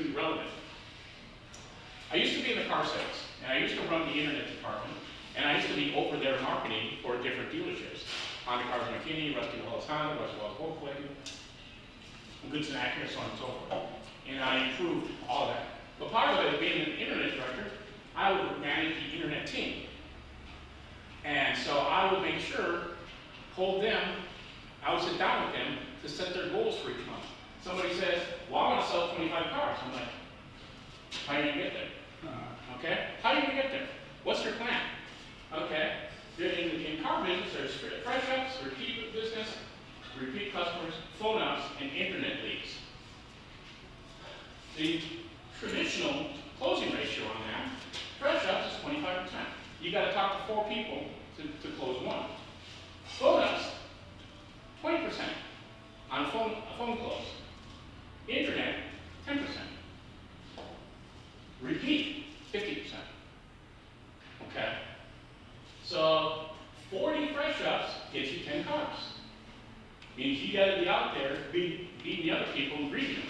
to relevant. I used to be in the car sales, and I used to run the internet department, and I used to be over there marketing for different dealerships. Honda Cars McKinney, Rusty Wallace Honda, Rusty Wallace Volkswagen, Goodson Acura, so on and so forth. And I improved all of that. But part of it, being an internet director, I would manage the internet team. And so I would make sure, hold them, I would sit down with them to set their goals for each month. Somebody says, well, I want to sell 25 cars. I'm like, how are you going to get there? Okay? How are you going to get there? What's your plan? Okay? In car business, there's fresh ups, repeat business, repeat customers, phone ups, and internet leads. The traditional closing ratio on that, fresh ups is 25%. You got to talk to 4 people to close 1. Phone ups, 20% on a phone close. Internet, 10%. Repeat, 50%. Okay? So 40 fresh ups gets you 10 cars. Means you got to be out there beating the other people and greeting them.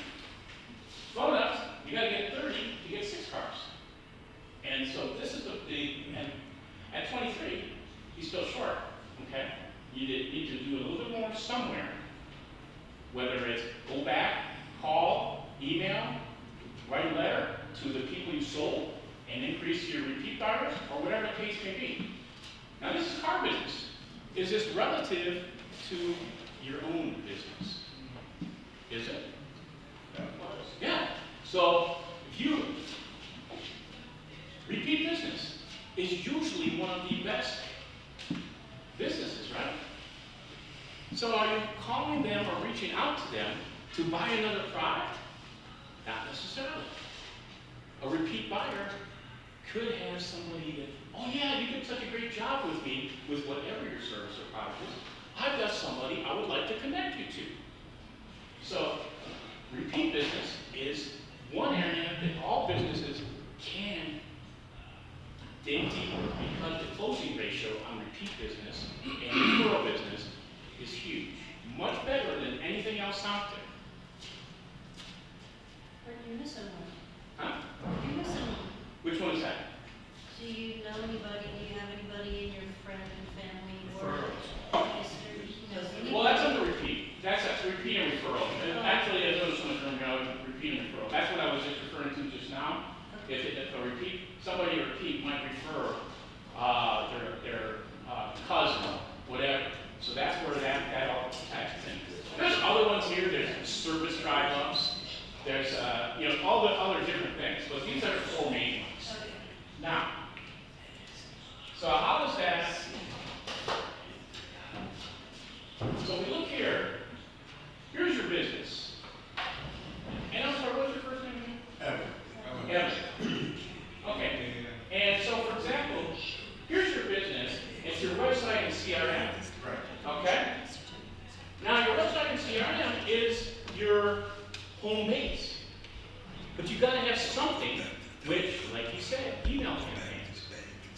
Phone ups, you got to get 30 to get 6 cars. And so this is and at 23, he's still short. Okay? You need to do a little bit more somewhere. Whether it's go back, call, email, write a letter to the people you sold, and increase your repeat buyers, or whatever the case may be. Now this is car business. Is this relative to your own business? Is it? Yeah. So if you repeat business is usually one of the best businesses, right? So are you calling them or reaching out to them to buy another product? Not necessarily. A repeat buyer could have somebody that, oh yeah, you did such a great job with me with whatever your service or product is. I've got somebody I would like to connect you to. So repeat business is one area that all businesses can dig deeper, because the closing ratio on repeat business and referral business is huge. Much better than anything else out there. But you're missing one. Huh? You're missing one. Which one is that? Do you know anybody, do you have anybody in your friend and family or Referrals. sisters? No, Well, that's under repeat. That's repeat and referral. And actually, as I was going to repeat and referral. That's what I was just referring to just now. Okay. If a repeat, somebody repeat might refer their cousin, whatever. So that's where that all ties in. There's other ones here. There's service drive-ups. There's all the other different things. But these are the 4 main ones. Okay. Now, so how does that? So we look here. Here's your business. And I'm sorry, what's your first name again? Evan. Okay. And so, for example, here's your business. It's your website and CRM. Right. Okay? Now, your website and CRM is your home base. But you've got to have something which, like you said, email campaigns.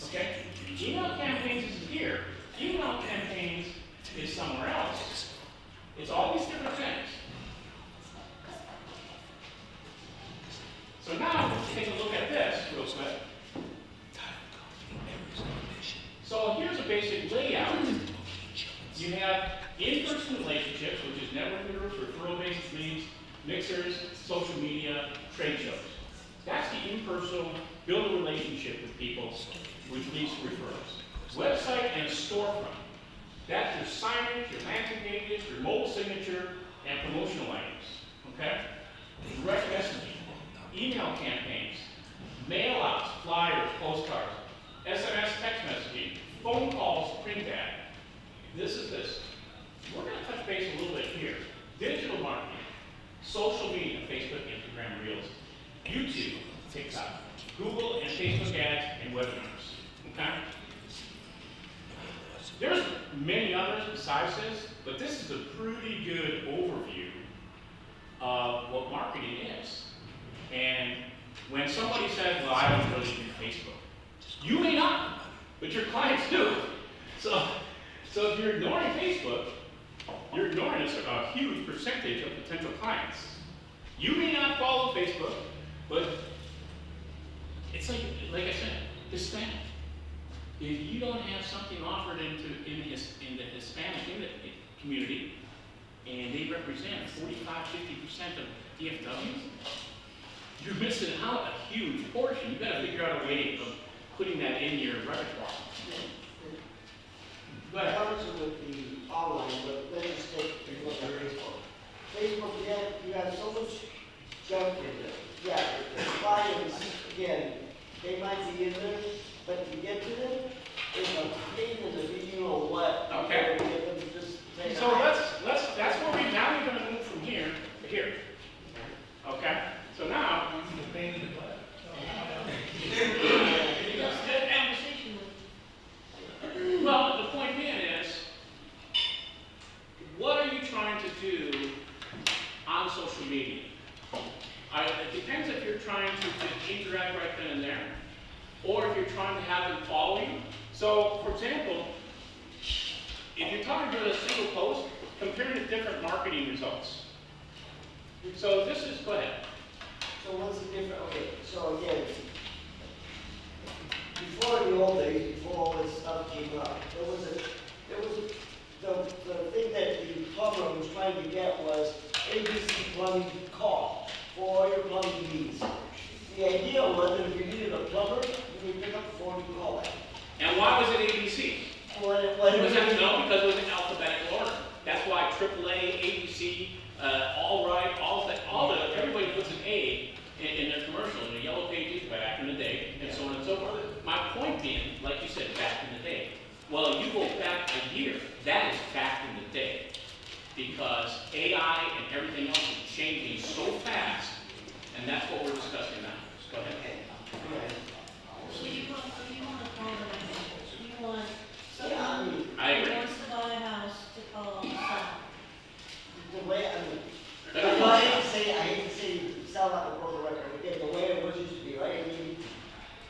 Okay? Email campaigns is here. Email campaigns is somewhere else. It's all these different things. So now, let's take a look at this real quick. So here's a basic layout. You have in-person relationships, which is networkers, referral-based leads, mixers, social media, trade shows. That's the in-person, build a relationship with people, which leads to referrals. Website and storefront. That's your signage, your landing pages, your mobile signature, and promotional items. Okay? Direct messaging, email campaigns, mail outs, flyers, postcards, SMS text messaging, phone calls, print ad. This is this. We're going to touch base a little bit here. Digital marketing, social media, Facebook, Instagram, Reels, YouTube, TikTok, Google and Facebook ads, and webinars. Okay? There's many others besides this, but this is a pretty good overview of what marketing is. And when somebody says, well, I don't really do Facebook, you may not, but your clients do. So if you're ignoring Facebook, you're ignoring a huge percentage of potential clients. You may not follow Facebook, But it's like I said, Hispanic. If you don't have something offered in the Hispanic community, and they represent 45–50% of DFW, you're missing out a huge portion. You got to figure out a way of putting that in your repertoire. But it comes with the online, but let's just take Facebook and Facebook. Facebook, you have so much junk in there. Yeah, the clients, again, they might be in there, but to get to them, it's a pain in the you know what. Okay. You get them to just say, So that's where now we're going to move from here to here. Okay. So now. Well, the point being is, what are you trying to do on social media? It depends if you're trying to interact right then and there, or if you're trying to have them follow you. So, for example, if you're talking about a single post, comparing the different marketing results. So this is, go ahead. So what's the difference? Okay, so again, before in the old days, before all this stuff came up, the thing that the plumber was trying to get was ABC plumbing call for all your plumbing needs. The idea was that if you needed a plumber, you would pick up the phone and call it. And why was it ABC? Well, Was it no? Because it was in alphabetical order. That's why AAA, ABC, All Right, everybody puts an A in their commercial, in the yellow pages back in the day, and so on and so forth. My point being, like you said, back in the day. Well, you go back a year, that is back in the day. Because AI and everything else is changing so fast, and that's what we're discussing now. Go ahead. So you want to call it a, you want someone I agree. who wants to buy a house to call sell. The way I hate to say sound like a broken record. Again, the way it was used to be, right? I mean,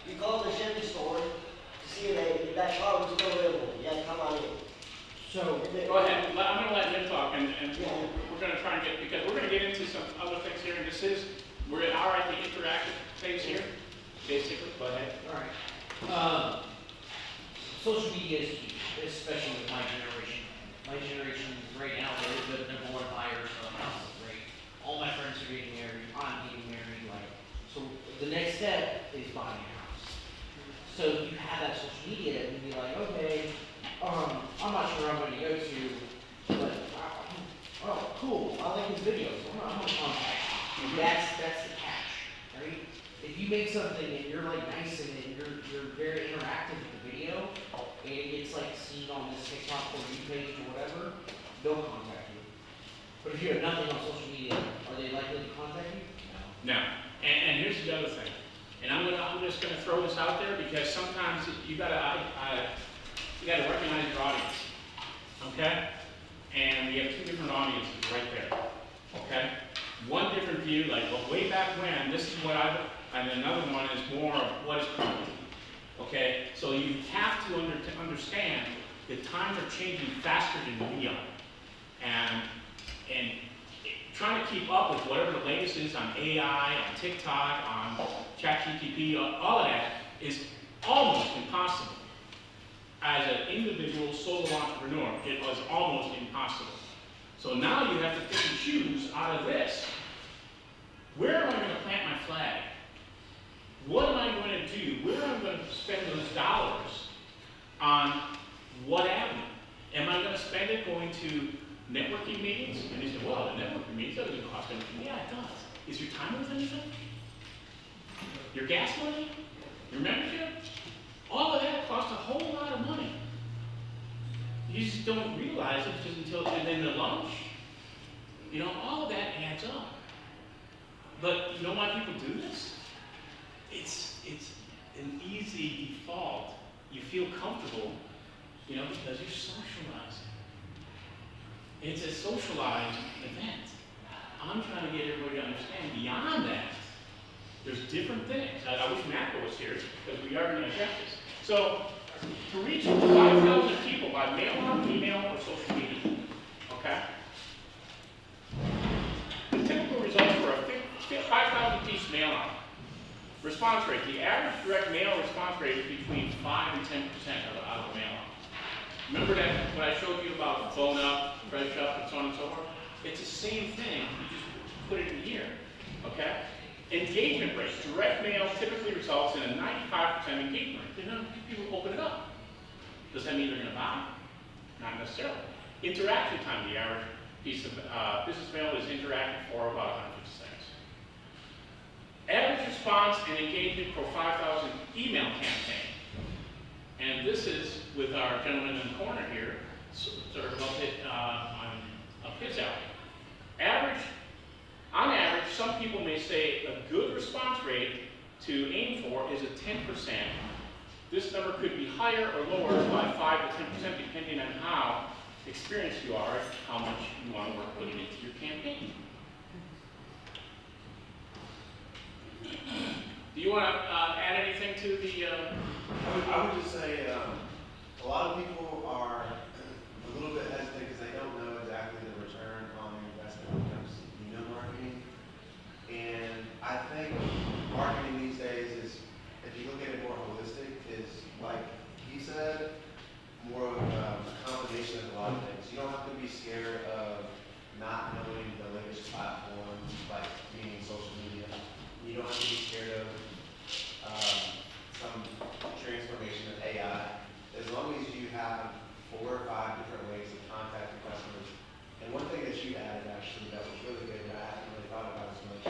you call the Chevy store to see if that car was still available. You had to come on in. So, Go ahead. I'm going to let him talk, and we're going to try and because we're going to get into some other things here, and we're at the interactive phase here, basically. Go ahead. alright. Social media is key, especially with my generation. My generation right now, they're the number one buyers of houses, right? All my friends are getting married, I'm getting married, so the next step is buying a house. So if you have that social media, and be like, okay, I'm not sure I'm gonna go to, but, oh, cool, I like his videos, I'm gonna contact you. That's the catch, right? If you make something and you're like nice in it, and you're very interactive with the video, and it gets like seen on this TikTok or YouTube page or whatever, they'll contact you. But if you have nothing on social media, are they likely to contact you? No. Now, and here's the other thing, and I'm just gonna throw this out there because sometimes you gotta recognize your audience, okay? And we have two different audiences right there, okay? One different view, like, well, way back when, this is what and another one is more of what is current, okay? So you have to understand that times are changing faster than we are, and trying to keep up with whatever the latest is on AI, on TikTok, on ChatGPT, all of that is almost impossible. As an individual solo entrepreneur, it was almost impossible. So now you have to pick and choose out of this. Where am I going to plant my flag? What am I going to do? Where am I going to spend those dollars on what avenue? Am I going to spend it going to networking meetings? And they say, well, the networking meetings, that doesn't cost anything. Yeah, it does. Is your time worth anything? Your gas money? Your membership? All of that costs a whole lot of money. You just don't realize it just and then the lunch. All of that adds up. But you know why people do this? It's an easy default. You feel comfortable, because you're socializing. It's a socialized event. I'm trying to get everybody to understand beyond that, there's different things. I wish Matt was here because we are going to address this. So, to reach 5,000 people by mail or email or social media, okay? The typical results for a 5,000 piece mail out Response rate, the average direct mail response rate is between 5 and 10% out of the mail. Remember that when I showed you about phone up, fresh up, and so on and so forth? It's the same thing, you just put it in here, okay? Engagement rate, direct mail typically results in a 95% engagement rate. Then people open it up. Does that mean they're gonna buy? Not necessarily. Interaction time, the average piece of business mail is interactive for about 150 seconds. Average response and engagement for 5,000 email campaign. And this is with our gentleman in the corner here, sort of up his alley. On average, some people may say a good response rate to aim for is a 10%. This number could be higher or lower by 5 to 10% depending on how experienced you are, how much you want to work putting into your campaign. Do you want to add anything to the? I would just say a lot of people are a little bit hesitant because they don't know exactly the return on their investment when it comes to email marketing. And I think marketing these days is, if you look at it more holistic, is like he said, more of a combination of a lot of things. You don't have to be scared of not knowing the latest platforms, like meaning social media. You don't have to be scared of some transformation of AI. As long as you have 4 or 5 different ways of contacting customers. And one thing that you added actually that was really good that I hadn't really thought about as much.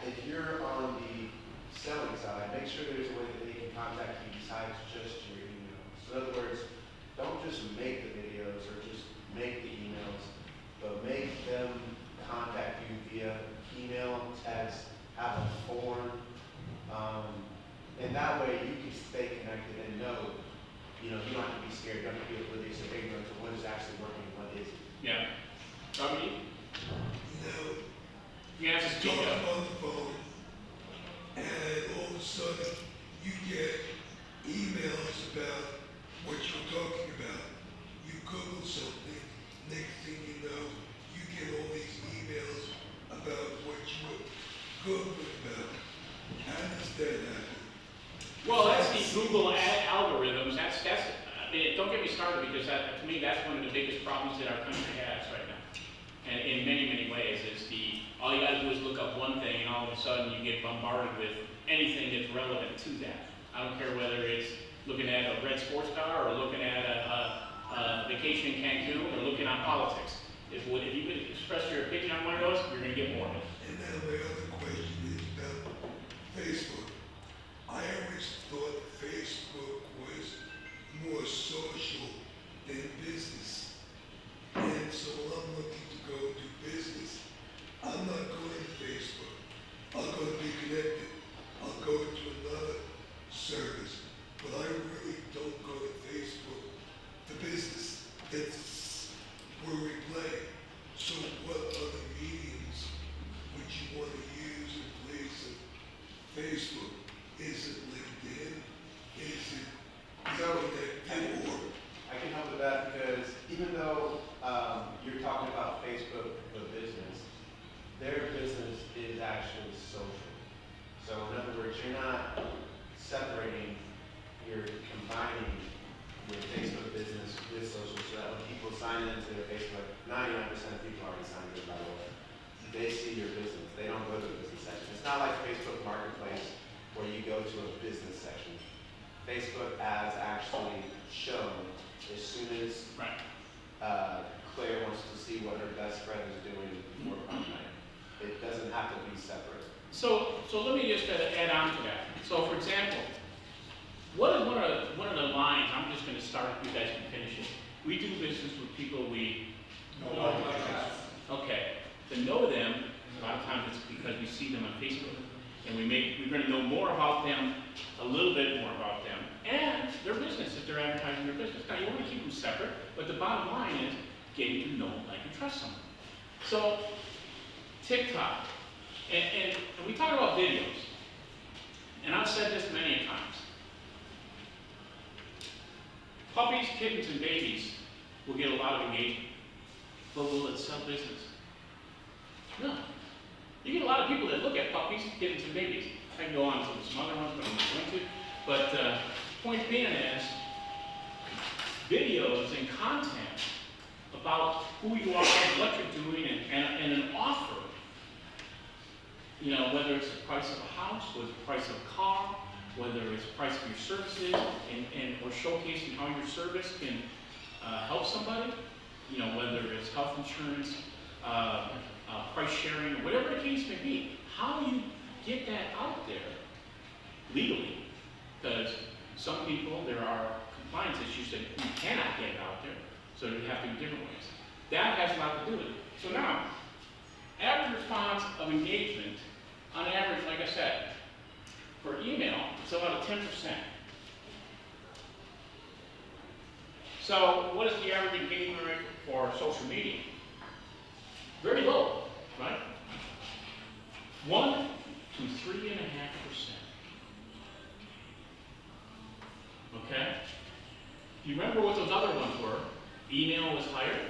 If you're on the selling side, make sure there's a way that they can contact you besides just your email. So in other words, don't just make the videos or just make the emails, but make them contact you via email, text, have a form, and that way you can stay connected and know, you don't have to be scared, you don't have to be oblivious or ignorant to what is actually working and what isn't. Yeah. Dominique? No. You have to speak Talking up. on the phone, and all of a sudden you get emails about what you're talking about. You Google something, next thing you know, you get all these emails about what you were Googling about. How does that happen? Well, that's the Google algorithms. I mean, don't get me started because to me, that's one of the biggest problems that our country has right now. And in many, many ways, all you gotta do is look up one thing and all of a sudden you get bombarded with anything that's relevant to that. I don't care whether it's looking at a red sports car or looking at a vacation in Cancun or looking at politics. If you could express your opinion on one of those, you're gonna get more of it. And now my other question is about Facebook. I always thought Facebook was more social than business. And so when I'm looking to go do business, I'm not going to Facebook. I'm going to be connected. I'll go to another service. But I really don't go to Facebook for business. It's where we play. So what other mediums would you want to use in place of Facebook? Is it LinkedIn? Is it connected or? I can help with that because even though you're talking about Facebook for business, their business is actually social. So in other words, you're not separating, you're combining your Facebook business with social so that when people sign into their Facebook, 99% of people already signed in by the way. They see your business. They don't go to the business section. It's not like Facebook Marketplace where you go to a business section. Facebook ads actually shown as soon as Claire wants to see what her best friend is doing before prom night. It doesn't have to be separate. So let me just add on to that. So for example, what is one of the lines, I'm just gonna start, you guys can finish it. We do business with people we know. Okay, to know them, a lot of times it's because we see them on Facebook. And we're gonna know more about them, a little bit more about them, and their business, if they're advertising their business. Now, you wanna keep them separate, but the bottom line is getting to know, like, and trust someone. So, TikTok, and we talk about videos, and I've said this many times. Puppies, kittens, and babies will get a lot of engagement, but will it sell business? No. You get a lot of people that look at puppies these get into babies. I can go on to some other ones, but I'm not going to. But point being is, videos and content about who you are, what you're doing, and an offer. You know, whether it's the price of a house, whether it's the price of a car, whether it's the price of your services, or showcasing how your service can help somebody. You know, whether it's health insurance, price sharing, or whatever the case may be. How do you get that out there legally? Because some people, there are compliance issues that you cannot get it out there, so you have to do different ways. That has a lot to do with it. So now, average response of engagement, on average, like I said, for email, it's about 10%. So what is the average engagement rate for social media? Very low, right? 1 to 3.5%. Okay? You remember what those other ones were? Email was higher,